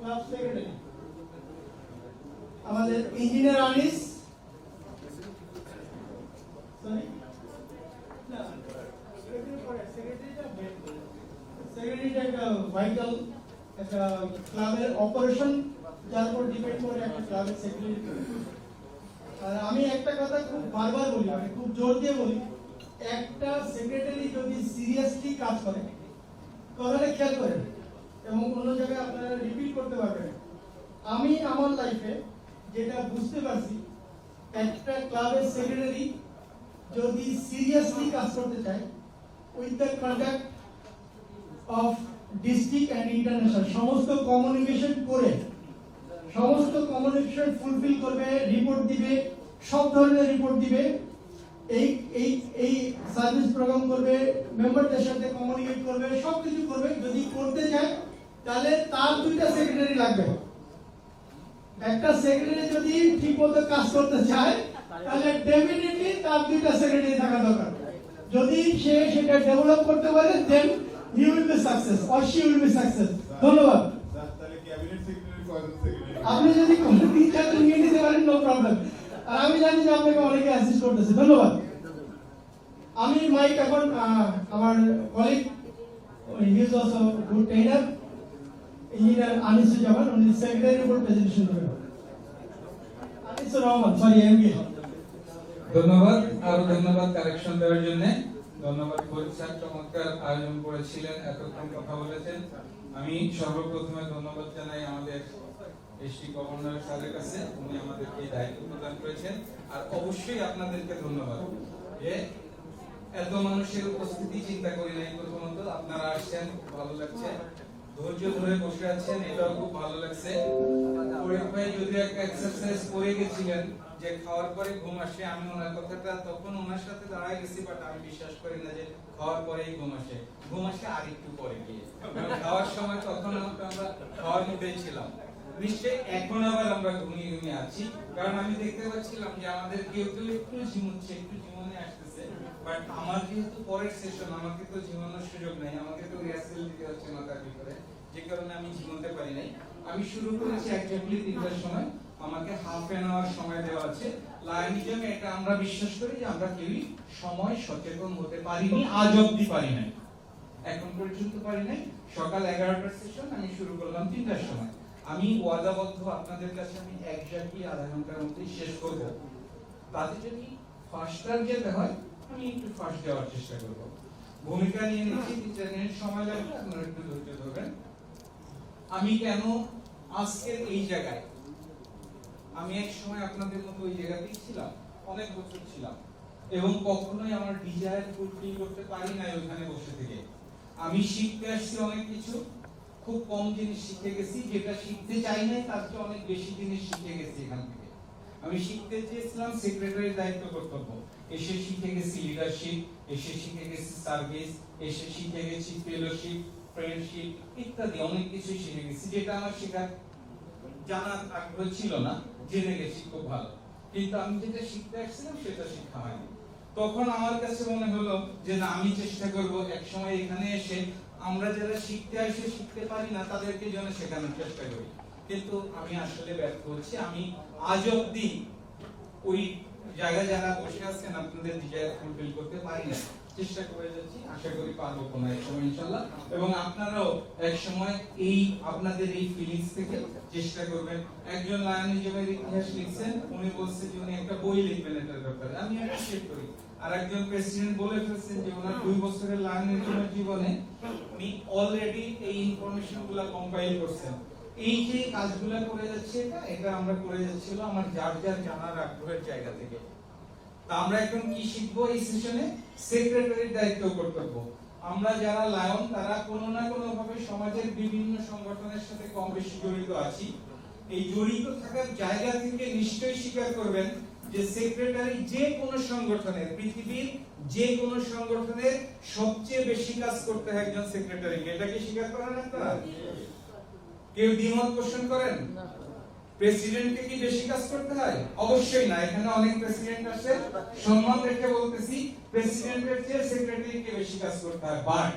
Club secretary আমাদের engineer Anis, sorry না সেক্রেটারিটা একটা ভাইটাল একটা ক্লাবের অপারেশন যার উপর ডিপেন্ড করে একটা ক্লাবের সেক্রেটারি। আর আমি একটা কথা খুব বারবার বলি, আমি খুব জোর দিয়ে বলি, একটা সেক্রেটারি যদি সিরিয়াসলি কাজ করে তাহলে খেয়াল করেন এবং অন্য জায়গায় আপনারা রিপিট করতে পারবেন। আমি আমার লাইফে যেটা বুঝতে পারছি, একটা ক্লাবের সেক্রেটারি যদি সিরিয়াসলি কাজ করতে চায় with the conduct of district and international সমস্ত কমিউনিকেশন করে, সমস্ত কমিউনিকেশন ফুলফিল করবে, রিপোর্ট দিবে, সব ধরনের রিপোর্ট দিবে, এই এই এই সার্ভিস প্রোগ্রাম করবে, মেম্বারদের সাথে কমিউনিকেট করবে, সবকিছু করবে। যদি করতে চায় তাহলে তার দুইটা সেক্রেটারি লাগবে। একটা সেক্রেটারি যদি ঠিকমতো কাজ করতে চায় তাহলে ডেফিনেটলি তার দুইটা সেক্রেটারি থাকা দরকার। যদি সে সেটা ডেভেলপ করতে পারে then he will be success or she will be success. ধন্যবাদ। তাহলে ক্যাবিনেট সেক্রেটারি কয়জন সেক্রেটারি? আপনি যদি কোনো তিন চারজন নিয়ে নিতে পারেন নো প্রবলেম। আর আমি জানি যে আপনাকে অনেকে অ্যাসিস্ট করতেছে। ধন্যবাদ। আমি মাইক এখন আমার colleague he is also good trainer engineer Anisuzzaman, উনি সেক্রেটারি উপর প্রেজেন্টেশন করবেন। আনিসুর রহমান, সরি এমকে। ধন্যবাদ। আরো ধন্যবাদ কারেকশন দেওয়ার জন্য। ধন্যবাদ ফরিদ স্যার, চমৎকার আয়োজন করেছিলেন, এতক্ষণ কথা বলেছেন। আমি সর্বপ্রথমে ধন্যবাদ জানাই আমাদের এসটি গভর্নর স্যারের কাছে, উনি আমাদেরকে এই দায়িত্ব প্রদান করেছেন। আর অবশ্যই আপনাদেরকে ধন্যবাদ যে এত মানুষের উপস্থিতি চিন্তা করি নাই। প্রথমত আপনারা আসছেন, ভালো লাগছে, ধৈর্য ধরে বসে আছেন, এটাও খুব ভালো লাগছে। ফরিদ ভাই যদি একটা এক্সারসাইজ করে গেছিলেন যে খাওয়ার পরে ঘুম আসে, আমি ওনার কথাটা তখন ওনার সাথে দাঁড়ায় গেছি, বাট আমি বিশ্বাস করি না যে খাওয়ার পরেই ঘুম আসে। ঘুম আসে আর একটু পরে গিয়ে, খাওয়ার সময় তখন আমরা খাওয়ার মধ্যেই ছিলাম। নিশ্চয়ই এখন আবার আমরা ঘুমিয়ে ঘুমিয়ে আছি, কারণ আমি দেখতে পাচ্ছিলাম যে আমাদের কেউ কেউ একটু ঝিমুচ্ছে, একটু ঝিমনে আসতেছে। বাট আমার যেহেতু পরের সেশন, আমাকে তো ঝিমানোর সুযোগ নেই, আমাকে তো রিহার্সাল দিতে হচ্ছে মাথার ভিতরে, যে কারণে আমি ঝিমতে পারি নাই। আমি শুরু করেছি এক্স্যাক্টলি 3টার সময়, আমাকে হাফ এন আওয়ার সময় দেওয়া আছে। লাইনিজমে এটা আমরা বিশ্বাস করি যে আমরা কেউই সময় সচেতন হতে পারিনি, আজ অব্দি পারি নাই, এখন পর্যন্ত পারি নাই। সকাল 11টার সেশন আমি শুরু করলাম 3টার সময়। আমি ওয়াদাবদ্ধ আপনাদের কাছে, আমি এক্স্যাক্টলি আধা ঘন্টার মধ্যে শেষ করব। তাতে যদি ফাস্টার যেতে হয় আমি একটু ফাস্ট যাওয়ার চেষ্টা করব। ভূমিকা নিয়ে নিচ্ছি, 3 মিনিট সময় লাগবে, আপনারা একটু ধৈর্য ধরবেন। আমি কেন আজকের এই জায়গায়, আমি এক সময় আপনাদের মতো ওই জায়গাতেই ছিলাম, অনেক বছর ছিলাম, এবং কখনোই আমার ডিজায়ার ফুলফিল করতে পারি নাই ওখানে বসে থেকে। আমি শিখতে আসছি অনেক কিছু, খুব কম জিনিস শিখে গেছি, যেটা শিখতে চাই নাই তার চেয়ে অনেক বেশি জিনিস শিখে গেছি এখান থেকে। আমি শিখতে চেয়েছিলাম সেক্রেটারির দায়িত্ব কর্তব্য, এসে শিখে গেছি লিডারশিপ, এসে শিখে গেছি সার্ভিস, এসে শিখে গেছি ফেলোশিপ, ফ্রেন্ডশিপ ইত্যাদি অনেক কিছু শিখে গেছি, যেটা আমার শেখার জানার আগ্রহ ছিল না, জেনে গেছি খুব ভালো। কিন্তু আমি যেটা শিখতে আসছিলাম সেটা শিক্ষা হয়নি। তখন আমার কাছে মনে হলো যে না, আমি চেষ্টা করব এক সময় এখানে এসে আমরা যারা শিখতে আসে শিখতে পারি না তাদেরকে যেন শেখানোর চেষ্টা করি। কিন্তু আমি আসলে ব্যর্থ হচ্ছি। আমি আজ অব্দি ওই জায়গায় যারা বসে আছেন আপনাদের ডিজায়ার ফুলফিল করতে পারি না, চেষ্টা করে যাচ্ছি, আশা করি পারবো কোনো এক সময় ইনশাআল্লাহ। এবং আপনারাও এক সময় এই আপনাদের এই ফিলিংস থেকে চেষ্টা করবেন। একজন লায়নিজমের ইতিহাস লিখছেন, উনি বলছেন যে উনি একটা বই লিখবেন এটার ব্যাপারে, আমি অ্যাপ্রিশিয়েট করি। আর একজন প্রেসিডেন্ট বলে ফেলছেন যে ওনার 2 বছরের লায়নিজমের জীবনে উনি অলরেডি এই ইনফরমেশনগুলো কম্পাইল করছেন। এই যে কাজগুলো করে যাচ্ছে, এটা আমরা করে যাচ্ছিল আমার যার যার জানার আগ্রহের জায়গা থেকে। তা আমরা এখন কি শিখবো এই সেশনে? সেক্রেটারির দায়িত্ব কর্তব্য। আমরা যারা লায়ন তারা কোনো না কোনো ভাবে সমাজের বিভিন্ন সংগঠনের সাথে কম বেশি জড়িত আছি। এই জড়িত থাকার জায়গা থেকে নিশ্চয়ই স্বীকার করবেন যে সেক্রেটারি যে কোনো সংগঠনের, পৃথিবীর যে কোনো সংগঠনের সবচেয়ে বেশি কাজ করতে হয় একজন সেক্রেটারিকে। এটা কি স্বীকার করেন আপনারা? কেউ দ্বিমত পোষণ করেন? প্রেসিডেন্টকে কি বেশি কাজ করতে হয়? অবশ্যই না। এখানে অনেক প্রেসিডেন্ট আছে, সম্মান রেখে বলতেছি প্রেসিডেন্টের চেয়ে সেক্রেটারিকে বেশি কাজ করতে হয়। বাট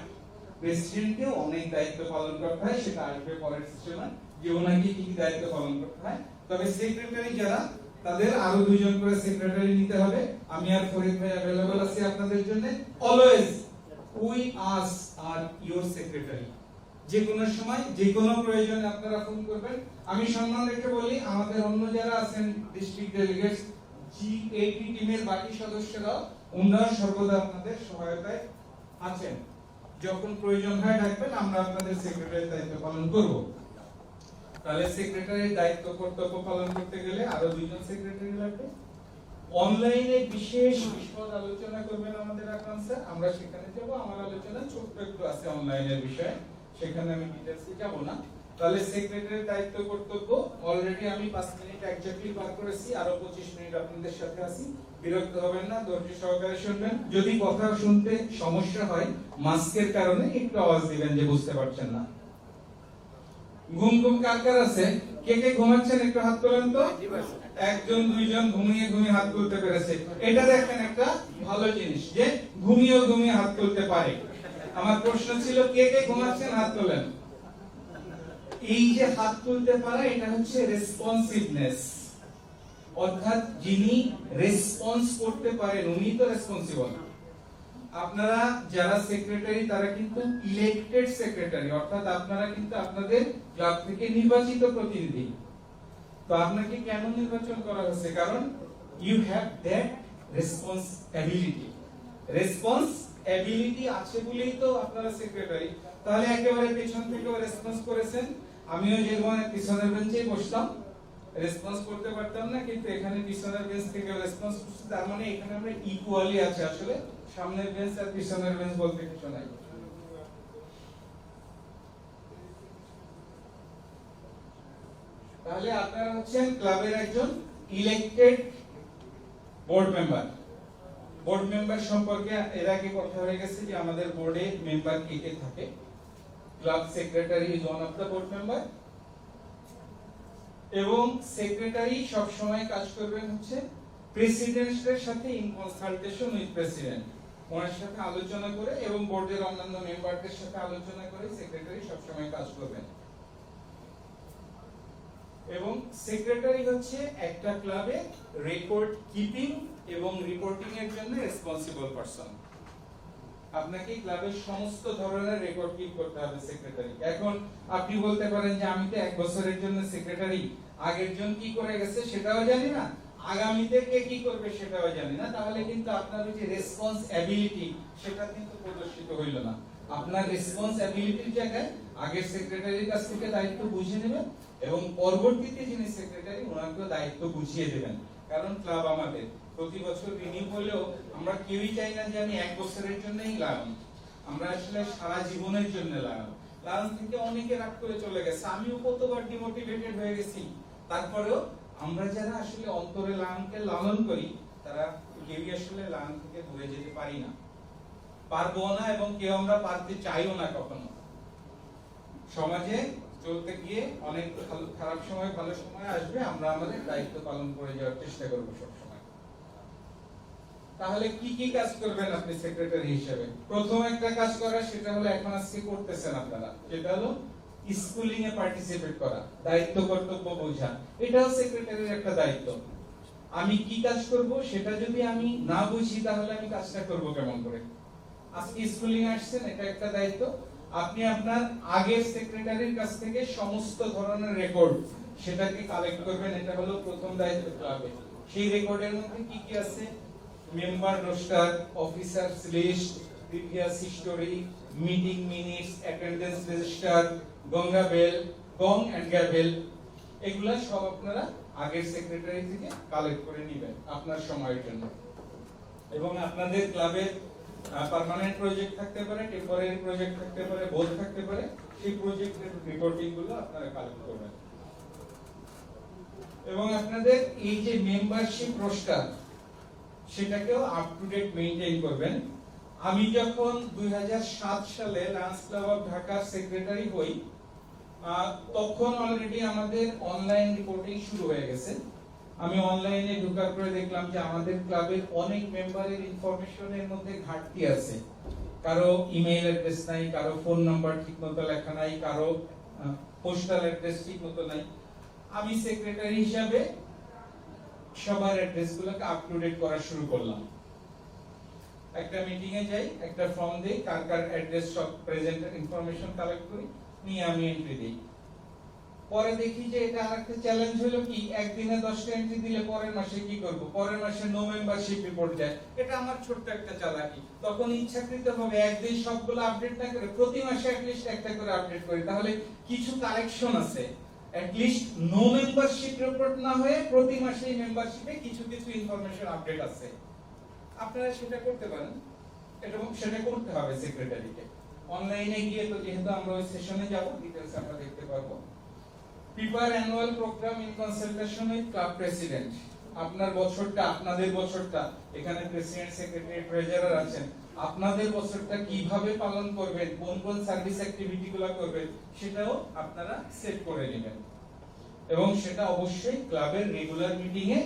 প্রেসিডেন্টকেও অনেক দায়িত্ব পালন করতে হয়, সেটা আসবে পরের সেশনে যে ওনাকে কি কি দায়িত্ব পালন করতে হয়। তবে সেক্রেটারি যারা, তাদের আরো 2 জন করে সেক্রেটারি নিতে হবে। আমি আর ফরিদ ভাই अवेलेबल আছি আপনাদের জন্য। Always we us are your secretary. যে কোনো সময় যে কোনো প্রয়োজনে আপনারা ফোন করবেন। আমি সম্মান রেখে বলি, আমাদের অন্য যারা আছেন ডিস্ট্রিক্ট ডেলিগেটস, G80 টিমের বাকি সদস্যরা ওনারা সর্বদা আপনাদের সহায়তায় আছেন। যখন প্রয়োজন হয় ডাকবেন, আমরা আপনাদের সেক্রেটারির দায়িত্ব পালন করব। তাহলে সেক্রেটারির দায়িত্ব কর্তব্য পালন করতে গেলে আরো 2 জন সেক্রেটারি লাগবে। অনলাইনে বিশেষ বিশদ আলোচনা করবেন আমাদের আকরাম স্যার, আমরা সেখানে যাব। আমার আলোচনা ছোট্ট একটু আছে অনলাইনের বিষয়ে, সেখানে আমি ডিটেইলসে যাব না। তাহলে সেক্রেটারির দায়িত্ব কর্তব্য অলরেডি আমি 5 মিনিট এক্স্যাক্টলি পার করেছি, আরো 25 মিনিট আপনাদের সাথে আছি। বিরক্ত হবেন না, ধৈর্য সহকারে শুনবেন। যদি কথা শুনতে সমস্যা হয় মাস্কের কারণে একটু আওয়াজ দিবেন যে বুঝতে পারছেন না। ঘুম ঘুম কার কার আছে? কে কে ঘুমাচ্ছেন একটু হাত তোলেন তো। 1 জন 2 জন ঘুমিয়ে ঘুমিয়ে হাত তুলতে পেরেছে, এটা দেখেন একটা ভালো জিনিস যে ঘুমিয়েও ঘুমিয়ে হাত তুলতে পারে। আমার প্রশ্ন ছিল কে কে ঘুমাচ্ছেন হাত তোলেন। এই যে হাত তুলতে পারা, এটা হচ্ছে রেসপন্সিভনেস, অর্থাৎ যিনি রেসপন্স করতে পারেন উনি তো রেসপন্সিবল। আপনারা যারা সেক্রেটারি তারা কিন্তু ইলেক্টেড সেক্রেটারি, অর্থাৎ আপনারা কিন্তু আপনাদের ক্লাব থেকে নির্বাচিত প্রতিনিধি। তো আপনাকে কেন নির্বাচন করা হয়েছে? কারণ you have that responsibility. Responsibility আছে বলেই তো আপনারা সেক্রেটারি। তাহলে একেবারে পেছন থেকে রেসপন্স করেছেন। আমিও যেমন পিছনের বেঞ্চে বসতাম, রেসপন্স করতে পারতাম না, কিন্তু এখানে পিছনের বেঞ্চ থেকে রেসপন্স করছি। তার মানে এখানে আমরা ইকুয়ালি আছে। আসলে সামনের বেঞ্চ আর পিছনের বেঞ্চ বলতে কিছু নাই। তাহলে আপনারা হচ্ছেন ক্লাবের একজন elected board member. Board member সম্পর্কে এর আগে কথা হয়ে গেছে যে আমাদের বোর্ডে মেম্বার কে কে থাকে। Club secretary is one of the board member, এবং সেক্রেটারি সব সময় কাজ করবেন হচ্ছে প্রেসিডেন্টের সাথে ইন কনসালটেশন উইথ প্রেসিডেন্ট, ওনার সাথে আলোচনা করে এবং বোর্ডের অন্যান্য মেম্বারদের সাথে আলোচনা করে সেক্রেটারি সব সময় কাজ করবেন। এবং সেক্রেটারি হচ্ছে একটা ক্লাবে রেকর্ড কিপিং এবং রিপোর্টিং এর জন্য রেসপন্সিবল পারসন। আপনাকে ক্লাবের সমস্ত ধরনের রেকর্ড কিপ করতে হবে সেক্রেটারি। এখন আপনি বলতে পারেন যে আমি তো 1 বছরের জন্য সেক্রেটারি, আগের জন কি করে গেছে সেটাও জানি না, আগামীতে কে কি করবে সেটাও জানি না। তাহলে কিন্তু আপনার যে রেসপন্সিবিলিটি সেটা কিন্তু প্রদর্শিত হইল না। আপনার রেসপন্সিবিলিটির জায়গায় আগের সেক্রেটারির কাছ থেকে দায়িত্ব বুঝে নেবেন এবং পরবর্তীতে যিনি সেক্রেটারি ওনাকে দায়িত্ব বুঝিয়ে দেবেন। কারণ ক্লাব আমাদের প্রতি বছর রিনিউ হলেও আমরা কেউই চাই না যে আমি 1 বছরের জন্যই লাগাম, আমরা আসলে সারা জীবনের জন্য লাগাম। লাগাম থেকে অনেকে রাগ করে চলে গেছে, আমিও কতবার ডিমোটিভেটেড হয়ে গেছি। তারপরেও আমরা যারা আসলে অন্তরে লাগামকে লালন করি তারা কেউই আসলে লাগাম থেকে দূরে যেতে পারি না, পারবো না, এবং কেউ আমরা পারতে চাইও না কখনো। সমাজে চলতে গিয়ে অনেক খারাপ সময় ভালো সময় আসবে, আমরা আমাদের দায়িত্ব পালন করে যাওয়ার চেষ্টা করব সব সময়। তাহলে কি কি কাজ করবেন আপনি সেক্রেটারি হিসেবে? প্রথম একটা কাজ করা, সেটা হলো এখন আজকে করতেছেন আপনারা, সেটা হলো স্কুলিং এ পার্টিসিপেট করা, দায়িত্ব কর্তব্য বোঝা। এটাও সেক্রেটারির একটা দায়িত্ব। আমি কি কাজ করব সেটা যদি আমি না বুঝি তাহলে আমি কাজটা করব কেমন করে? আজকে স্কুলিং আসছেন, এটা একটা দায়িত্ব। আপনি আপনার আগের সেক্রেটারির কাছ থেকে সমস্ত ধরনের রেকর্ড সেটাকে কালেক্ট করবেন, এটা হলো প্রথম দায়িত্ব ক্লাবে। সেই রেকর্ডের মধ্যে কি কি আছে? Member roster, officers list, previous history, meeting minutes, attendance register, গঙ্গা বেল, গং এন্ড গ্যাবেল, এগুলা সব আপনারা আগের সেক্রেটারি থেকে কালেক্ট করে নেবেন আপনার সময়ের জন্য। এবং আপনাদের ক্লাবে পার্মানেন্ট প্রজেক্ট থাকতে পারে, টেম্পোরারি প্রজেক্ট থাকতে পারে, বোধ থাকতে পারে, সেই প্রজেক্টের রিপোর্টিং গুলো আপনারা কালেক্ট করবেন। এবং আপনাদের এই যে মেম্বারশিপ রোস্টার সেটাকেও আপ টু ডেট মেইনটেইন করবেন। আমি যখন 2007 সালে লায়ন্স ক্লাব অফ ঢাকার সেক্রেটারি হই, তখন অলরেডি আমাদের অনলাইন রিপোর্টিং শুরু হয়ে গেছে। আমি অনলাইনে ঢোকার পরে দেখলাম যে আমাদের ক্লাবের অনেক মেম্বারের ইনফরমেশনের মধ্যে ঘাটতি আছে। কারো ইমেইল অ্যাড্রেস নাই, কারো ফোন নাম্বার ঠিকমতো লেখা নাই, কারো পোস্টাল অ্যাড্রেস ঠিকমতো নাই। আমি সেক্রেটারি হিসাবে সবার অ্যাড্রেসগুলোকে আপ টু ডেট করা শুরু করলাম। একটা মিটিং এ যাই, একটা ফর্ম দেই, কার কার অ্যাড্রেস সব প্রেজেন্ট ইনফরমেশন কালেক্ট করি, নিয়ে আমি এন্ট্রি দিই। পরে দেখি যে এটা আরেকটা চ্যালেঞ্জ হলো কি, একদিনে 10টা এন্ট্রি দিলে পরের মাসে কি করব, পরের মাসে নো মেম্বারশিপ রিপোর্ট যায়। এটা আমার ছোট্ট একটা চালাকি। তখন ইচ্ছাকৃতভাবে একদিন সবগুলো আপডেট না করে প্রতি মাসে অ্যাটলিস্ট একটা করে আপডেট করি, তাহলে কিছু কালেকশন আছে। অ্যাটলিস্ট নো মেম্বারশিপ রিপোর্ট না হয়ে প্রতি মাসেই মেম্বারশিপে কিছু কিছু ইনফরমেশন আপডেট আছে। আপনারা সেটা করতে পারেন, এবং সেটা করতে হবে সেক্রেটারিকে। অনলাইনে গিয়ে তো যেহেতু আমরা ওই সেশনে যাব, ডিটেইলস আমরা দেখতে পারবো। Prepare annual programme in consultation with club president. আপনার বছরটা, আপনাদের বছরটা, এখানে প্রেসিডেন্ট, সেক্রেটারি, ট্রেজারার আছেন, আপনাদের বছরটা কিভাবে পালন করবেন, কোন কোন সার্ভিস অ্যাক্টিভিটি গুলো করবেন, সেটাও আপনারা সেট করে নেবেন। এবং সেটা অবশ্যই ক্লাবের রেগুলার মিটিং এ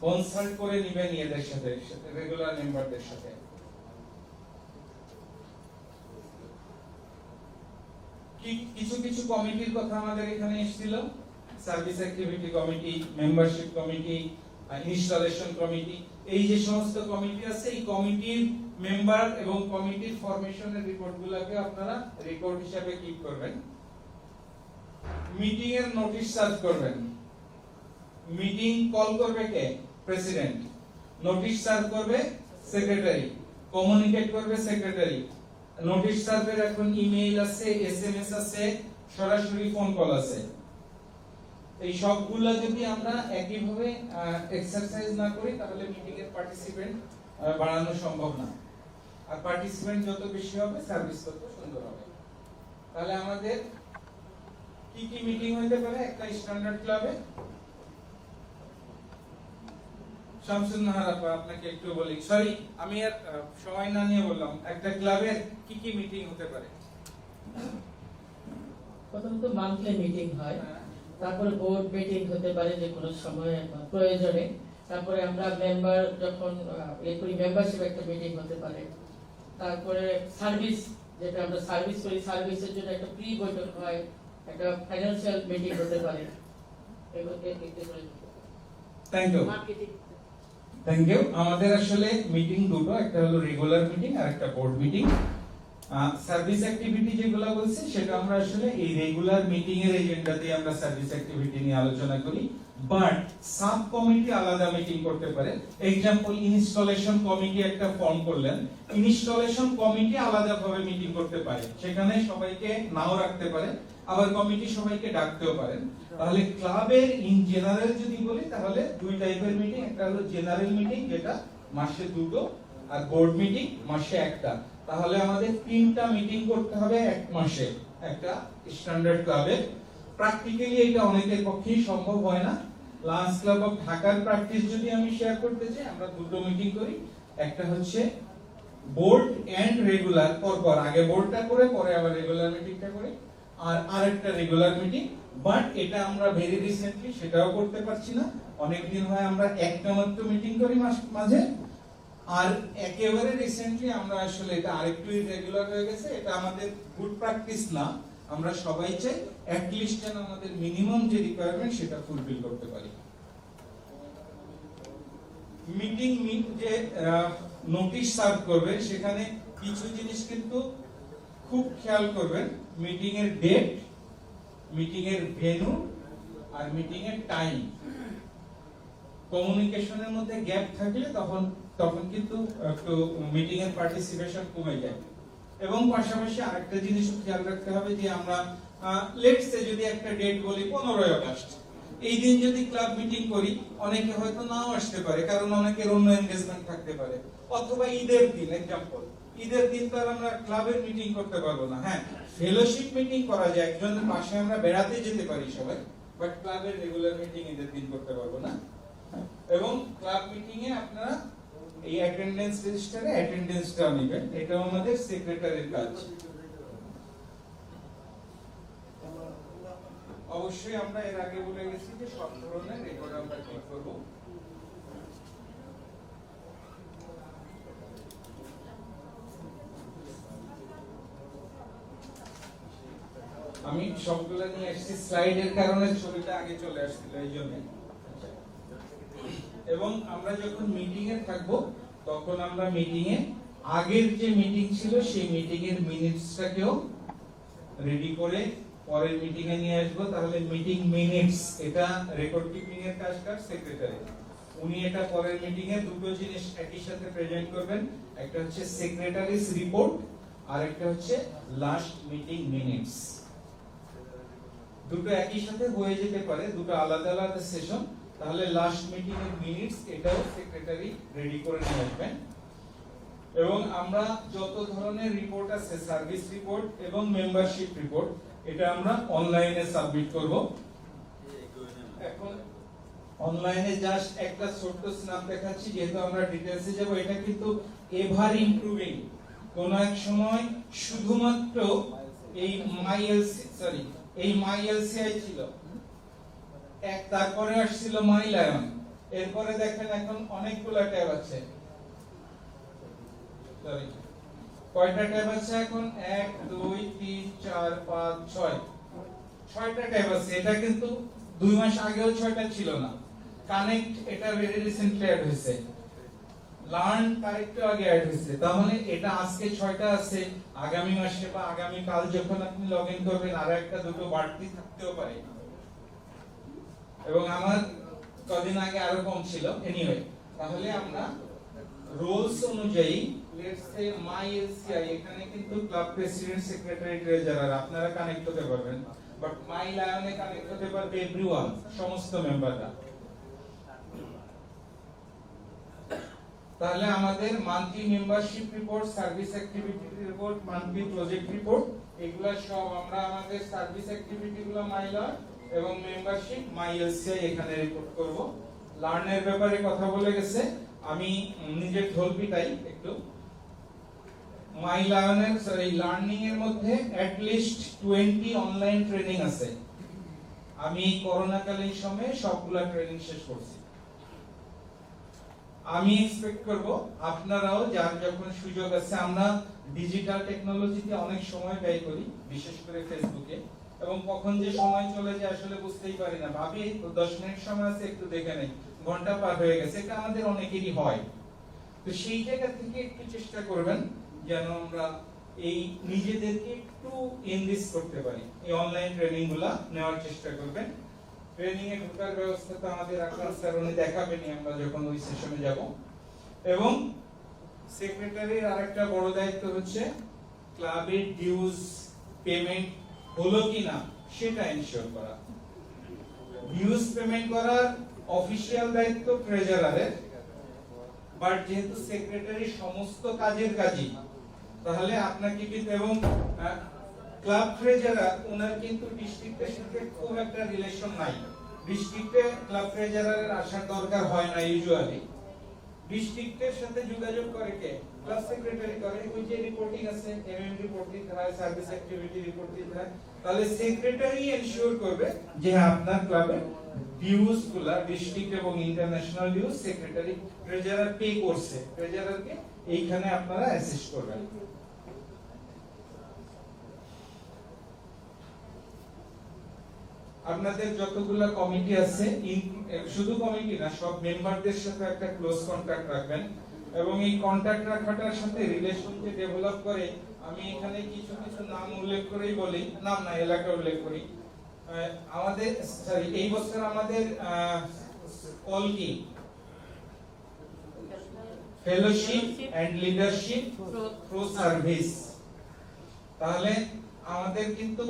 কনসাল্ট করে নেবেন এদের সাথে, রেগুলার মেম্বারদের সাথে। কিছু কিছু কমিটির কথা আমাদের এখানে এসেছিল, service activity committee, membership committee, installation committee. এই যে সমস্ত কমিটি আছে, এই কমিটির মেম্বার এবং কমিটির ফরমেশনের রিপোর্টগুলোকে আপনারা রেকর্ড হিসাবে কিপ করবেন। মিটিং এর নোটিশ সার্ভ করবেন। মিটিং কল করবে কে? প্রেসিডেন্ট। নোটিশ সার্ভ করবে সেক্রেটারি, কমিউনিকেট করবে সেক্রেটারি। নোটিশ সার্ভের এখন ইমেইল আছে, এসএমএস আছে, সরাসরি ফোন কল আছে। এই সবগুলা যদি আমরা একইভাবে এক্সারসাইজ না করি, তাহলে মিটিং এর পার্টিসিপেন্ট বাড়ানো সম্ভব না। আর পার্টিসিপেন্ট যত বেশি হবে, সার্ভিস তত সুন্দর হবে। তাহলে আমাদের কি কি মিটিং হতে পারে একটা স্ট্যান্ডার্ড ক্লাবে? শামসুন নাহার আপা, আপনাকে একটু বলি, সরি আমি আর সময় না নিয়ে বললাম, একটা ক্লাবের কি কি মিটিং হতে পারে? প্রথমত মান্থলি মিটিং হয়, তারপরে বোর্ড মিটিং হতে পারে যে কোনো সময় প্রয়োজনে। তারপরে আমরা মেম্বার যখন মেম্বারশিপ একটা মিটিং হতে পারে। তারপরে সার্ভিস, যেটা আমরা সার্ভিস করি, সার্ভিসের জন্য একটা প্রি বৈঠক হয়, একটা ফাইন্যান্সিয়াল মিটিং হতে পারে। Thank you, thank you. আমাদের আসলে মিটিং দুটো, একটা হলো রেগুলার মিটিং আর একটা বোর্ড মিটিং। সার্ভিস অ্যাক্টিভিটি যেগুলো বলছি, সেটা আমরা আসলে এই রেগুলার মিটিং এর এজেন্ডাতে আমরা সার্ভিস অ্যাক্টিভিটি নিয়ে আলোচনা করি, বাট সাব কমিটি আলাদা মিটিং করতে পারে। एग्जांपल ইনস্টলেশন কমিটি একটা ফর্ম করলেন, ইনস্টলেশন কমিটি আলাদাভাবে মিটিং করতে পারে, সেখানে সবাইকে নাও রাখতে পারে, আবার কমিটি সবাইকে ডাকতেও পারেন। তাহলে ক্লাবের ইন জেনারেল যদি বলি, তাহলে দুই টাইপের মিটিং, একটা হলো জেনারেল মিটিং যেটা মাসে দুটো, আর বোর্ড মিটিং মাসে একটা। তাহলে আমাদের 3টা মিটিং করতে হবে এক মাসে একটা স্ট্যান্ডার্ড ক্লাবে। প্র্যাকটিক্যালি এটা অনেকের পক্ষেই সম্ভব হয় না। লায়ন্স ক্লাব অফ ঢাকার প্র্যাকটিস যদি আমি শেয়ার করতে চাই, আমরা দুটো মিটিং করি, একটা হচ্ছে বোর্ড এন্ড রেগুলার, পরপর আগে বোর্ডটা করে পরে আবার রেগুলার মিটিংটা করি, আর আরেকটা রেগুলার মিটিং। বাট এটা আমরা ভেরি রিসেন্টলি সেটাও করতে পারছি না, অনেক দিন হয় আমরা একটা মাত্র মিটিং করি মাঝে। আর একেবারে রিসেন্টলি আমরা আসলে এটা আরেকটু রেগুলার হয়ে গেছে, এটা আমাদের গুড প্র্যাকটিস না। আমরা সবাই চাই অ্যাট লিস্ট যেন আমাদের মিনিমাম যে রিকোয়ারমেন্ট সেটা ফুলফিল করতে পারি। মিটিং যে নোটিশ সার্ভ করবে, সেখানে কিছু জিনিস কিন্তু খুব খেয়াল করবেন। মিটিং এর ডেট, মিটিং এর ভেন্যু, আর মিটিং এর টাইম। কমিউনিকেশনের মধ্যে গ্যাপ থাকলে তখন কিন্তু একটু মিটিং এর পার্টিসিপেশন কমে যায়। এবং পাশাপাশি আরেকটা জিনিস খেয়াল রাখতে হবে যে আমরা লেটস সে যদি একটা ডেট বলি 15ই আগস্ট, এই দিন যদি ক্লাব মিটিং করি, অনেকে হয়তো নাও আসতে পারে, কারণ অনেকের অন্য এনগেজমেন্ট থাকতে পারে। অথবা ঈদের দিন, एग्जांपल ঈদের দিন তো আমরা ক্লাবের মিটিং করতে পারবো না। হ্যাঁ, ফেলোশিপ মিটিং করা যায়, একজনের পাশে আমরা বেড়াতে যেতে পারি সবাই, বাট ক্লাবের রেগুলার মিটিং ঈদের দিন করতে পারবো না। এবং ক্লাব মিটিং এ আপনারা এই অ্যাটেন্ডেন্স রেজিস্টারে অ্যাটেন্ডেন্সটা নেবেন, এটা আমাদের সেক্রেটারির কাজ। অবশ্যই আমরা এর আগে বলে গেছি যে সব ধরনের রেকর্ড আমরা ঠিক করব। আমি সবগুলো নিয়ে আসছি স্লাইডের কারণে ছবিটা আগে চলে আসছিল এই জন্য। এবং আমরা যখন মিটিং এ থাকবো তখন আমরা মিটিং এ আগের যে মিটিং ছিল সেই মিটিং এর মিনিটসটাকেও রেডি করে পরের মিটিং এ নিয়ে আসবো। তাহলে মিটিং মিনিটস এটা রেকর্ড কিপিং এর কাজ সেক্রেটারি, উনি এটা পরের মিটিং এ দুটো জিনিস একই সাথে প্রেজেন্ট করবেন, একটা হচ্ছে সেক্রেটারিস রিপোর্ট আর একটা হচ্ছে লাস্ট মিটিং মিনিটস। দুটো একই সাথে হয়ে যেতে পারে, দুটো আলাদা আলাদা সেশন, তাহলে লাস্ট মিটিং এর মিনিটস এটাও সেক্রেটারি রেডি করে নিয়ে আসবেন। এবং আমরা যত ধরনের রিপোর্ট আছে সার্ভিস রিপোর্ট এবং মেম্বারশিপ রিপোর্ট এটা আমরা অনলাইনে সাবমিট করব। এখন অনলাইনে জাস্ট একটা ছোট্ট স্ন্যাপ দেখাচ্ছি, যেহেতু আমরা ডিটেইলসে যাব। এটা কিন্তু এভার ইমপ্রুভিং। কোন এক সময় শুধুমাত্র এই মাই এলসিআই ছিল, তারপরে আসছিল মাই লায়ন, এরপরে দেখেন এখন অনেকগুলো ট্যাব আছে। কয়টা ট্যাব আছে এখন? 1 2 3 4 5 6 ছয়টা ট্যাব আছে। এটা কিন্তু 2 মাস আগেও 6টা ছিল না। কানেক্ট এটা ভেরি রিসেন্টলি অ্যাড হয়েছে, লার্ন কারেক্ট আগে অ্যাড হয়েছে। তার মানে এটা আজকে 6টা আছে, আগামী মাসে বা আগামী কাল যখন আপনি লগইন করবেন আর একটা দুটো বাড়তি থাকতেও পারে। এবং আমার কদিন আগে আরো কম ছিল। এনিওয়ে, তাহলে আমরা রোলস অনুযায়ী লেটস সে মাই এলসিআই, এখানে কিন্তু ক্লাব প্রেসিডেন্ট, সেক্রেটারি, ট্রেজারার আপনারা কানেক্ট হতে পারবেন, বাট মাই লায়নে কানেক্ট হতে পারবে এভরিওয়ান, সমস্ত মেম্বাররা। তাহলে আমাদের monthly membership report, service activity report, monthly project report, এগুলা সব আমরা আমাদের সার্ভিস অ্যাক্টিভিটি গুলো মাই লার্ন এবং মেম্বারশিপ মাই এলসিআই এখানে রিপোর্ট করব। লার্নের ব্যাপারে কথা বলে গেছে, আমি নিজের ঢোল পিটাই একটু। মাই লার্নের লার্নিং এর মধ্যে এট লিস্ট 20 অনলাইন ট্রেনিং আছে। আমি এই করোনাকালীন সময়ে সবগুলা ট্রেনিং শেষ করছি। আমি এক্সপেক্ট করব আপনারাও যার যখন সুযোগ আছে, আমরা ডিজিটাল টেকনোলজিতে অনেক সময় ব্যয় করি, বিশেষ করে ফেসবুকে, এবং কখন যে সময় চলে যায় আসলে বুঝতেই পারি না। ভাবি 10 মিনিট সময় আছে, একটু দেখে নেই, ঘন্টা পার হয়ে গেছে। এটা আমাদের অনেকেরই হয়। তো সেই জায়গা থেকে একটু চেষ্টা করবেন যেন আমরা এই নিজেদেরকে একটু এনরিচ করতে পারি। এই অনলাইন ট্রেনিং গুলা নেওয়ার চেষ্টা করবেন। ট্রেনিং এ ঢোকার ব্যবস্থা তো আমাদের আকরাম স্যার উনি দেখাবেনই আমরা যখন ওই সেশনে যাব। এবং সেক্রেটারির আরেকটা বড় দায়িত্ব হচ্ছে ক্লাবের ডিউজ পেমেন্ট হলো কিনা সেটা এনশিওর করা। ডিউজ পেমেন্ট করার অফিশিয়াল দায়িত্ব ট্রেজারারের, বাট যেহেতু সেক্রেটারি সমস্ত কাজের কাজই, তাহলে আপনাকে কিন্তু, এবং ক্লাব ট্রেজারার ওনার কিন্তু ডিস্ট্রিক্টের সাথে খুব একটা রিলেশন নাই। ডিস্ট্রিক্টে ক্লাব ট্রেজারারের আসার দরকার হয় না ইউজুয়ালি। ডিস্ট্রিক্টের সাথে যোগাযোগ করে কে? ক্লাব সেক্রেটারি করে। ওই যে রিপোর্টিং আছে, এমএম রিপোর্ট দিতে হয়, সার্ভিস অ্যাক্টিভিটি রিপোর্ট দিতে হয়, তাহলে সেক্রেটারি এনশিওর করবে যে আপনার ক্লাবে ডিউজ গুলা, ডিস্ট্রিক্ট এবং international dues secretary treasurer pay করছে। ট্রেজারারকে এইখানে আপনারা অ্যাসিস্ট করবেন। আপনাদের যতগুলা কমিটি আছে, শুধু কমিটি না, সব মেম্বারদের সাথে একটা ক্লোজ কন্টাক্ট রাখবেন। এবং এই কন্টাক্ট রাখাটার সাথে রিলেশন যে ডেভেলপ করে, আমি এখানে কিছু কিছু নাম উল্লেখ করেই বলি, নাম না এলাকা উল্লেখ করি। আমাদের এই বছর আমাদের কল কি? Fellowship and leadership through service. তাহলে আমাদের কিন্তু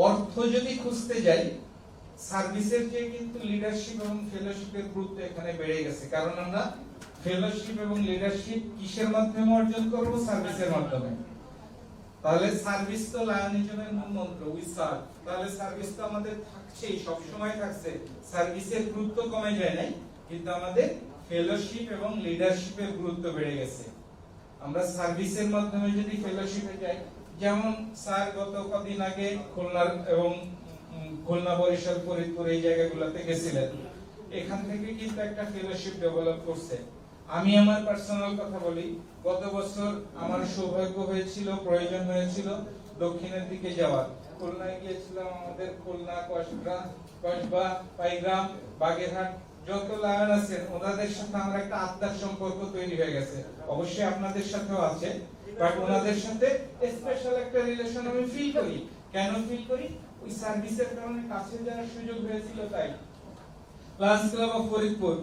অর্থ যদি খুঁজতে যাই, সার্ভিসের যে কিন্তু লিডারশিপ এবং ফেলোশিপের গুরুত্ব এখানে বেড়ে গেছে। কারণ আমরা ফেলোশিপ এবং লিডারশিপ কিসের মাধ্যমে অর্জন করব? সার্ভিসের মাধ্যমে। তাহলে সার্ভিস তো লায়নিজমের মূল মন্ত্র, উই সার্ভ। তাহলে সার্ভিস তো আমাদের থাকছেই, সব সময় থাকছে। সার্ভিসের গুরুত্ব কমে যায় নাই, কিন্তু আমাদের ফেলোশিপ এবং লিডারশিপের গুরুত্ব বেড়ে গেছে। আমরা সার্ভিসের মাধ্যমে যদি ফেলোশিপে যাই, যেমন স্যার গত কদিন আগে খুলনার এবং খুলনা, বরিশাল, ফরিদপুর এই জায়গাগুলোতে গেছিলেন, এখান থেকে কিন্তু একটা ফেলোশিপ ডেভেলপ করছে। আমি আমার পার্সোনাল কথা বলি, গত বছর আমার সৌভাগ্য হয়েছিল, প্রয়োজন হয়েছিল দক্ষিণের দিকে যাওয়ার। খুলনায় গিয়েছিলাম, আমাদের খুলনা, কসবা, পাইগ্রাম, বাগেরহাট যত লায়ন আছেন ওনাদের সাথে আমার একটা আত্মার সম্পর্ক তৈরি হয়ে গেছে। অবশ্যই আপনাদের সাথেও আছে, বাট ওনাদের সাথে স্পেশাল একটা রিলেশন আমি ফিল করি। কেন ফিল করি? ওই সার্ভিসের কারণে কাছে যাওয়ার সুযোগ হয়েছিল তাই। লায়ন্স ক্লাব অফ ফরিদপুর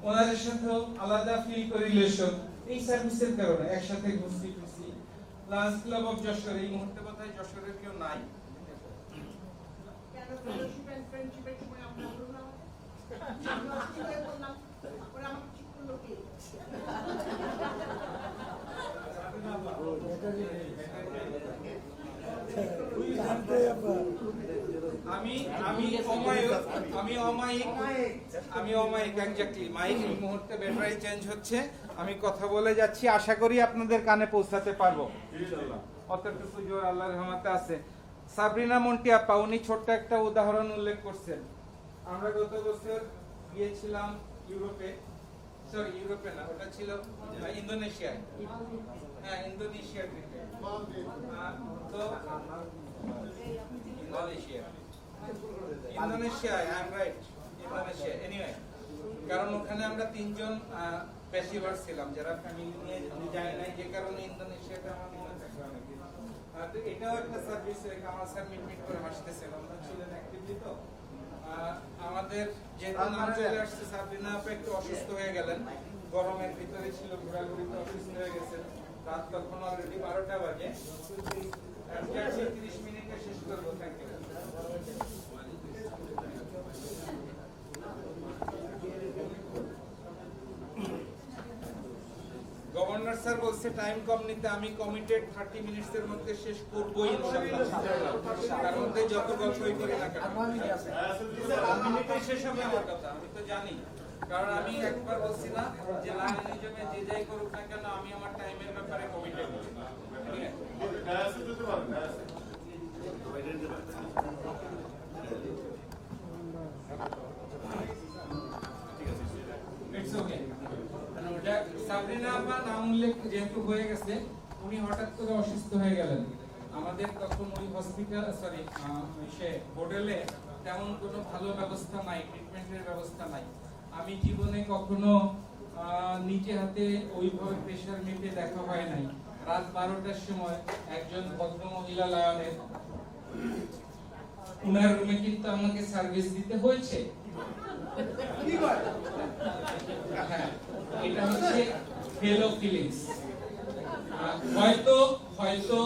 ওনাদের সাথেও আলাদা ফিল করি রিলেশন, এই সার্ভিসের কারণে একসাথে ঘুরছি ফিরছি। লায়ন্স ক্লাব অফ যশোর, এই মুহূর্তে বোধহয় যশোরের কেউ নাই। কেন ফেলোশিপ এন্ড ফ্রেন্ডশিপের সময় আমরা বললাম আমরা ঠিক হয়ে বললাম ওরা আমাকে ঠিক করলো কি আমি অমায়িক এক্স্যাক্টলি মাইক এই মুহূর্তে ব্যাটারি চেঞ্জ হচ্ছে, আমি কথা বলে যাচ্ছি, আশা করি আপনাদের কানে পৌঁছাতে পারবো ইনশাআল্লাহ, অতটুকু জোর আল্লাহর রহমতে আছে। সাবরিনা মন্টি আপা উনি ছোট্ট একটা উদাহরণ উল্লেখ করছেন। আমরা গত বছর গিয়েছিলাম ইউরোপে না, ওটা ছিল ইন্দোনেশিয়ায়। হ্যাঁ, ইন্দোনেশিয়ার ট্রিপে। তো ইন্দোনেশিয়ায় I am right, Indonesia anyway, কারণ ওখানে আমরা তিনজন পেশিভার ছিলাম যারা ফ্যামিলি নিয়ে যায় নাই, যে কারণে ইন্দোনেশিয়াটা আমার মনে থাকে অনেক। তো এটাও একটা সার্ভিস, কামাল স্যার মিট করে হাসতেছেন, আমরা ছিলেন অ্যাক্টিভলি। তো আমাদের যেহেতু নাম চলে আসছে, সাবরিনা আপা একটু অসুস্থ হয়ে গেলেন, গরমের ভিতরে ছিল, ঘোরাঘুরিতে অসুস্থ হয়ে গেছেন। রাত তখন অলরেডি 12টা বাজে, 30 মিনিটে শেষ করবো। Thank you. গভর্নর স্যার বলছে টাইম কম নিতে, আমি কমিটেড 30 মিনিটসের মধ্যে শেষ করবো ইনশাআল্লাহ। তার মধ্যে যত গল্পই করি না কেন 5 মিনিটে শেষ হবে আমার কথা, আমি তো জানি। কারণ আমি একবার বলছি না যে লাইনিজমে যে যাই করুক না কেন আমি আমার টাইমের ব্যাপারে কমিটেড। It's okay. সাবরিনা আপা নাম উল্লেখ যেহেতু হয়ে গেছে, উনি হঠাৎ করে অসুস্থ হয়ে গেলেন। আমাদের তখন ওই হসপিটাল হোটেলে তেমন কোনো ভালো ব্যবস্থা নাই, ট্রিটমেন্টের ব্যবস্থা নাই। আমি জীবনে কখনো নিজে হাতে ওইভাবে প্রেশার মেপে দেখা হয় নাই। রাত 12টার সময় একজন ভদ্র মহিলা লায়নের উনার রুমে কিন্তু আমাকে সার্ভিস দিতে হয়েছে। হ্যাঁ, এটা হচ্ছে ফেলো ফিলিংস। হয়তো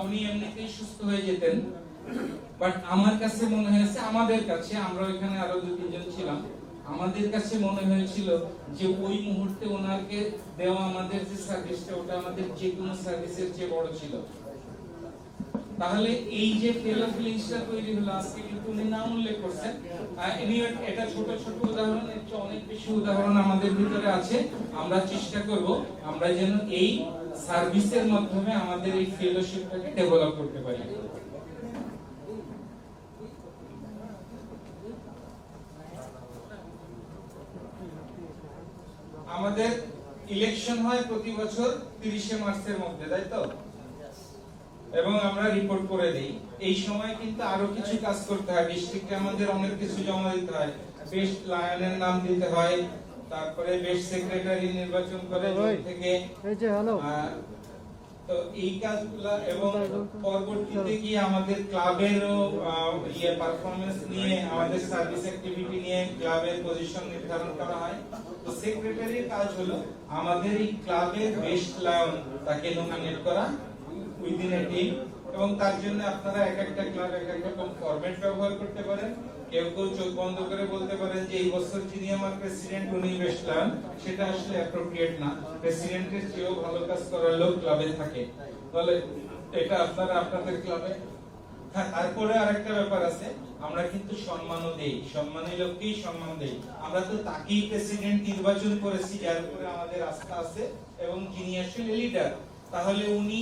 উনি এমনিতেই সুস্থ হয়ে যেতেন, বাট আমার কাছে মনে হয়েছে, আমাদের কাছে, আমরা ওইখানে আরো 2-3 জন ছিলাম, আমাদের কাছে মনে হয়েছিল যে ওই মুহূর্তে ওনাকে দেওয়া আমাদের যে সার্ভিসটা, ওটা আমাদের যে কোনো সার্ভিসের চেয়ে বড় ছিল। তাহলে এই যে ফেলো ফিলিংসটা তৈরি হলো, আজকে কিন্তু উনি নাম উল্লেখ করছেন। এনিওয়ে, এটা ছোট ছোট উদাহরণ, এর চেয়ে অনেক বেশি উদাহরণ আমাদের ভিতরে আছে। আমরা চেষ্টা করব আমরা যেন এই সার্ভিসের মাধ্যমে আমাদের এই ফেলোশিপটাকে ডেভেলপ করতে পারি। আমাদের ইলেকশন হয় প্রতি বছর 30শে মার্চের মধ্যে, তাই তো? এবং আমরা রিপোর্ট করে দেই। এই সময় কিন্তু আরো কিছু কাজ করতে হয়, ডিস্ট্রিক্টে আমাদের অনেক কিছু জমা দিতে হয়, বেস্ট লায়নের নাম দিতে হয়, তারপরে বেস্ট সেক্রেটারি নির্বাচন করে থেকে তো এই কাজগুলো, এবং পরবর্তীতে গিয়ে আমাদের ক্লাবেরও পারফরমেন্স নিয়ে, আমাদের সার্ভিস অ্যাক্টিভিটি নিয়ে ক্লাবের পজিশন নির্ধারণ করা হয়। তো সেক্রেটারির কাজ হলো আমাদের এই ক্লাবের বেস্ট লায়ন তাকে নমিনেট করা উইদিন এ টিম, এবং তার জন্য আপনারা এক একটা ক্লাব এক এক রকম ফরম্যাট ব্যবহার করতে পারেন। কেউ কেউ চোখ বন্ধ করে বলতে পারেন যে এই বছর যিনি আমার প্রেসিডেন্ট উনি বেস্ট লায়ন, সেটা আসলে অ্যাপ্রোপ্রিয়েট না। প্রেসিডেন্টের চেয়েও ভালো কাজ করার লোক ক্লাবে থাকে, তাহলে এটা আপনারা আপনাদের ক্লাবে। হ্যাঁ, তারপরে আরেকটা ব্যাপার আছে, আমরা কিন্তু সম্মানও দেই, সম্মানী লোককেই সম্মান দেই। আমরা তো তাকেই প্রেসিডেন্ট নির্বাচন করেছি যার উপরে আমাদের আস্থা আছে এবং যিনি আসলে লিডার। তাহলে উনি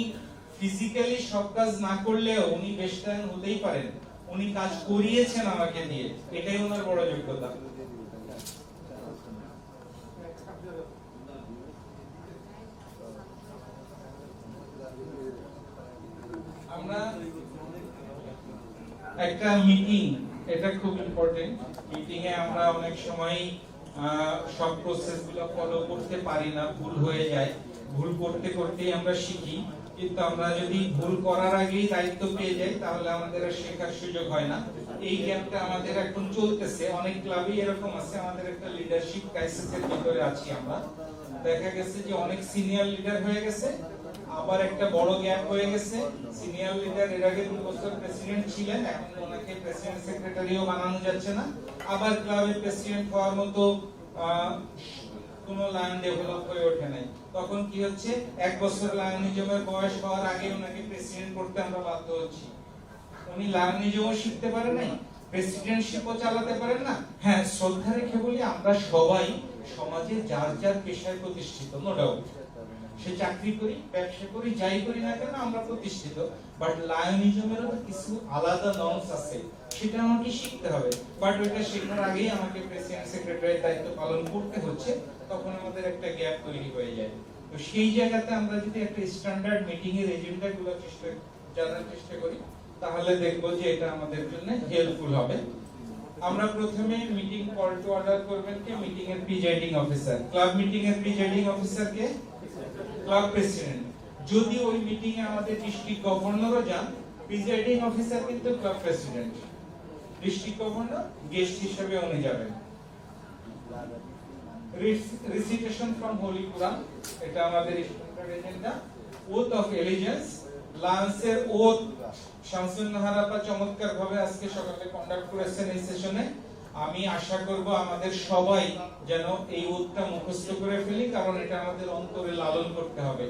ফিজিক্যালি সব কাজ না করলেও উনি বেস্ট লায়ন হতেই পারেন, উনি কাজ করিয়েছেন আমাকে দিয়ে, এটাই ওনার বড় যোগ্যতা। আমরা একটা মিটিং, এটা খুব ইম্পর্টেন্ট। মিটিং এ আমরা অনেক সময় সব প্রসেসগুলো ফলো করতে পারি না, ভুল হয়ে যায়। ভুল করতে করতেই আমরা শিখি, কিন্তু আমরা যদি ভুল করার আগেই দায়িত্ব পেয়ে যাই তাহলে আমাদের আর শেখার সুযোগ হয় না। এই গ্যাপটা আমাদের এখন চলতেছে, অনেক ক্লাবই এরকম আছে। আমাদের একটা লিডারশিপ ক্রাইসিসের ভিতরে আছি আমরা। দেখা গেছে যে অনেক সিনিয়র লিডার হয়ে গেছে, আবার একটা বড় গ্যাপ হয়ে গেছে। সিনিয়র লিডার এর আগে 2 বছর প্রেসিডেন্ট ছিলেন, এখন ওনাকে প্রেসিডেন্ট সেক্রেটারিও বানানো যাচ্ছে না। আবার ক্লাবের প্রেসিডেন্ট হওয়ার মতো কোনো লাইন ডেভেলপ হয়ে ওঠে নাই। তখন কি হচ্ছে, 1 বছর লায়নিজমের বয়স হওয়ার আগে ওনাকে প্রেসিডেন্ট করতে আমরা বাধ্য হচ্ছি। উনি লায়নিজমও শিখতে পারে নাই, প্রেসিডেন্টশিপও চালাতে পারেন না। হ্যাঁ, শ্রদ্ধা রেখে বলি, আমরা সবাই সমাজে যার যার পেশায় প্রতিষ্ঠিত, নো ডাউট। সে চাকরি করি, ব্যবসা করি, যাই করি না কেন আমরা প্রতিষ্ঠিত। বাট লায়নিজমেরও তো কিছু আলাদা নর্মস আছে, সেটা আমাকে শিখতে হবে। বাট ওইটা শেখার আগেই আমাকে প্রেসিডেন্ট সেক্রেটারির দায়িত্ব পালন করতে হচ্ছে, তখন আমাদের একটা গ্যাপ তৈরি হয়ে যায়। তো সেই জায়গাতে আমরা যদি একটা স্ট্যান্ডার্ড মিটিং এর এজেন্ডা গুলো জানার চেষ্টা করি, তাহলে দেখবো যে এটা আমাদের জন্য হেল্পফুল হবে। আমরা প্রথমে মিটিং কল টু অর্ডার করবেন কে? মিটিং এর প্রিজাইডিং অফিসার। ক্লাব মিটিং এর প্রিজাইডিং অফিসার কে? Club president. যদি ওই মিটিং এ আমাদের ডিস্ট্রিক্ট গভর্নরও যান, প্রিজাইডিং অফিসার কিন্তু club president. District governor guest হিসেবে উনি যাবেন। রিসিটেশন ফ্রম হোলি কুরআন, এটা আমাদের standard agenda. Oath of allegiance, লান্সের ওথ শামসুন নাহার আপা চমৎকার ভাবে আজকে সকালে কন্ডাক্ট করেছেন এই সেশনে। আমি আশা করব আমাদের সবাই যেন এই ওথটা মুখস্থ করে ফেলি, কারণ এটা আমাদের অন্তরে লালন করতে হবে।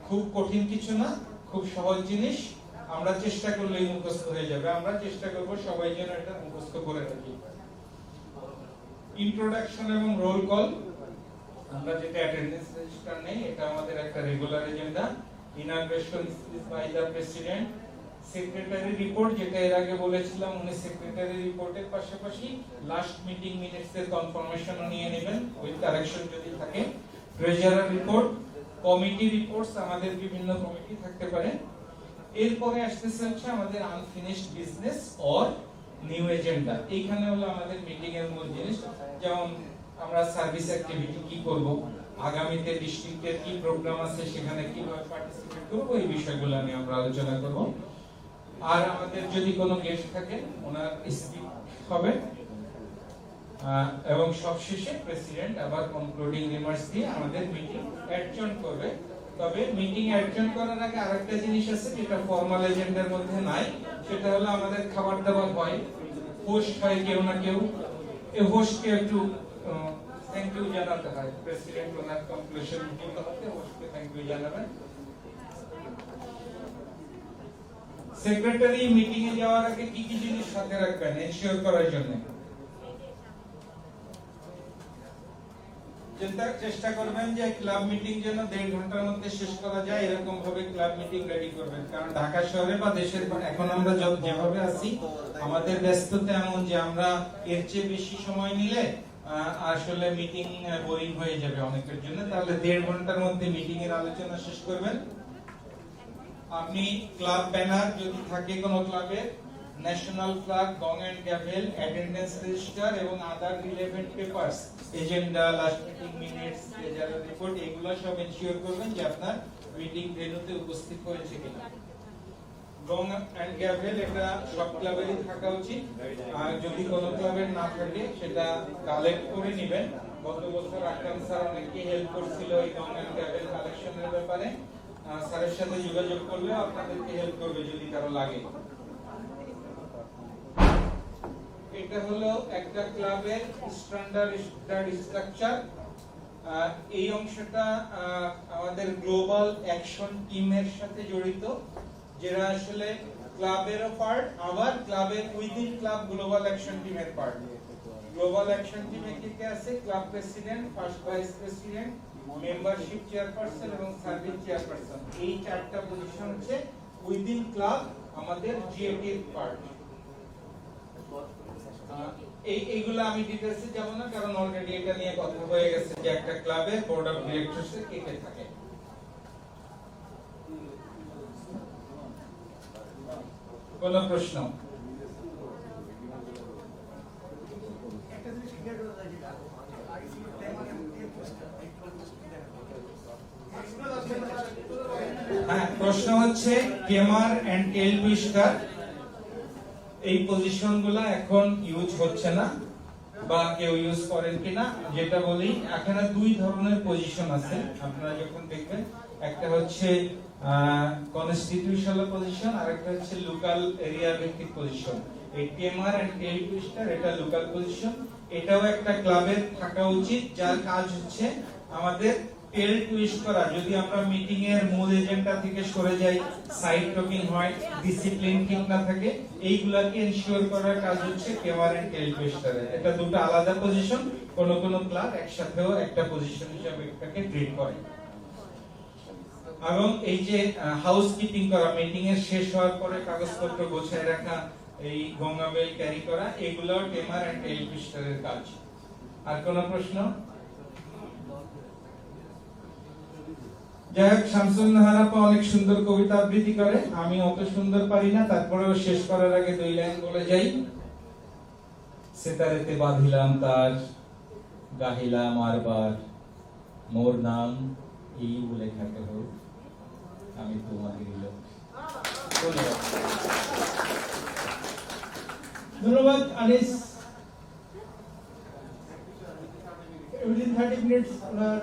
খুব কঠিন কিছু না, খুব সহজ জিনিস। আমরা চেষ্টা করলেই মুখস্থ হয়ে যাবে। আমরা চেষ্টা করব সবাই যেন এটা মুখস্থ করে রাখি। ইন্ট্রোডাকশন এবং রোল কল, আমরা যেটা অ্যাটেন্ডেন্স রেজিস্টার নেই, এটা আমাদের একটা regular agenda. Inauguration speech by the president. Secretary report, যেটা এর আগে বলেছিলাম, উনি সেক্রেটারি রিপোর্টের পাশাপাশি লাস্ট মিটিং মিনিটস এর কনফার্মেশনও নিয়ে নেবেন উইথ কারেকশন যদি থাকে। ট্রেজারার রিপোর্ট, কমিটি রিপোর্টস, আমাদের বিভিন্ন কমিটি থাকতে পারে। এরপরে আসতেছে হচ্ছে আমাদের unfinished business or new agenda. এইখানে হলো আমাদের মিটিং এর মূল জিনিস, যেমন আমরা সার্ভিস অ্যাক্টিভিটি কি করব, আগামীতে ডিস্ট্রিক্টের কি প্রোগ্রাম আছে, সেখানে কিভাবে পার্টিসিপেট করব, এই বিষয়গুলো নিয়ে আমরা আলোচনা করব। আর আমাদের যদি কোনো গেস্ট থাকে, ওনার স্পিচ হবে, এবং সবশেষে প্রেসিডেন্ট আবার কনক্লুডিং রিমার্কস দিয়ে আমাদের মিটিং অ্যাডজর্ন করবে। তবে মিটিং অ্যাডজর্ন করার আগে আরেকটা জিনিস আছে যেটা ফর্মাল এজেন্ডার মধ্যে নাই, সেটা হলো আমাদের খাবার দাবার হয়, হোস্ট হয় কেউ না কেউ। এই হোস্টকে একটু থ্যাংক ইউ জানাতে হয়। প্রেসিডেন্ট ওনার কনক্লুশন দিতে হবে, হোস্টকে থ্যাংক ইউ জানাবেন। সেক্রেটারি মিটিং এ যাওয়ার আগে কি কি জিনিস সাথে রাখবেন এনশিওর করার জন্য? চেষ্টা করবেন যে ক্লাব মিটিং যেন 1.5 ঘন্টার মধ্যে শেষ করা যায়, এরকম ভাবে ক্লাব মিটিং রেডি করবেন। কারণ ঢাকা শহরে বা দেশের এখন আমরা যেভাবে আছি, আমাদের ব্যস্ততা এমন যে আমরা এর চেয়ে বেশি সময় নিলে আসলে মিটিং বোরিং হয়ে যাবে অনেকের জন্য। তাহলে 1.5 ঘন্টার মধ্যে মিটিং এর আলোচনা শেষ করবেন। আপনি ক্লাব ব্যানার যদি থাকে কোনো ক্লাবে, national flag, gong and gavel, attendance register এবং other relevant papers, agenda, last meeting minutes, treasurer report, এগুলো সব এনশিওর করবেন যে আপনার মিটিং ভেন্যুতে উপস্থিত হয়েছে কিনা। গং এন্ড গ্যাভেল এটা সব ক্লাবেরই থাকা উচিত, আর যদি কোনো ক্লাবের না থাকে সেটা কালেক্ট করে নেবেন। গত বছর আকরাম স্যার অনেককে হেল্প করছিল এই গং এন্ড গ্যাভেল কালেকশনের ব্যাপারে। স্যারের সাথে যোগাযোগ করলে আপনাদেরকে হেল্প করবে যদি কারো লাগে। এটা হলো একটা ক্লাবের স্ট্যান্ডার্ড স্ট্রাকচার। এই অংশটা আমাদের গ্লোবাল অ্যাকশন টিমের সাথে জড়িত, যারা আসলে ক্লাবেরও পার্ট, আবার ক্লাবের উইদিন ক্লাব গ্লোবাল অ্যাকশন টিমের পার্ট। গ্লোবাল অ্যাকশন টিমে কে কে আছে? Club president, first vice president, membership chairperson এবং সার্ভিস চেয়ারপারসন। এই 4টা পজিশন হচ্ছে উইদিন ক্লাব আমাদের জিএটির পার্ট। এইগুলো আমি ডিটেইলসে যাব না, কারণ অলরেডি এটা নিয়ে কথা হয়ে গেছে যে একটা ক্লাবে বোর্ড অফ ডিরেক্টরস এ কে কে থাকে। কোন প্রশ্ন? প্রশ্ন হচ্ছে কেমার এন্ড টেল টুইস্টার এই পজিশনগুলো এখন ইউজ হচ্ছে না বা কেউ ইউজ করেন কিনা। যেটা বলি, এখানে দুই ধরনের পজিশন আছে, আপনারা যখন দেখবেন একটা হচ্ছে কনস্টিটিউশনাল পজিশন আর একটা হচ্ছে লোকাল এরিয়া ভিত্তিক পজিশন। এই কেমার এন্ড টেল টুইস্টার এটা লোকাল পজিশন, এটাও একটা ক্লাবের থাকা উচিত যার কাজ হচ্ছে আমাদের টেল টুইস্ট করা। যদি আমরা মিটিং এর মূল এজেন্ডা থেকে সরে যাই, সাইড টকিং হয়, ডিসিপ্লিন ঠিক না থাকে, এইগুলাকে এনশিওর করার কাজ হচ্ছে কেমার এন্ড টেল টুইস্টারের। এটা দুটো আলাদা পজিশন, কোন কোন ক্লাব একসাথেও একটা পজিশন হিসেবে এটাকে ট্রিট করে। এবং এই যে হাউসকিপিং করা, মিটিং এর শেষ হওয়ার পরে কাগজপত্র গোছায় রাখা, এই গঙ্গাবেল ক্যারি করা, এগুলো কেমার এন্ড টেল টুইস্টারের কাজ। আর কোন প্রশ্ন? যাই হোক, শামসুন নাহার আপা অনেক সুন্দর কবিতা আবৃত্তি করে, আমি অত সুন্দর পারি না, তারপরেও শেষ করার আগে দুই লাইন বলে যাই। সেতারেতে বাঁধিলাম তার, গাহিলাম আরবার, মোর নাম এই বলে থাকে হোক, আমি তোমাদের লোক। ধন্যবাদ। ধন্যবাদ আনিস। উইদিন 30 মিনিটস ওনার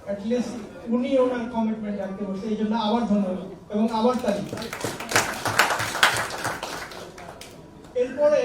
অ্যাটলিস্ট উনি ওনার কমিটমেন্ট রাখতে বসে, এই জন্য আবার ধন্যবাদ এবং আবার তালি। এরপরে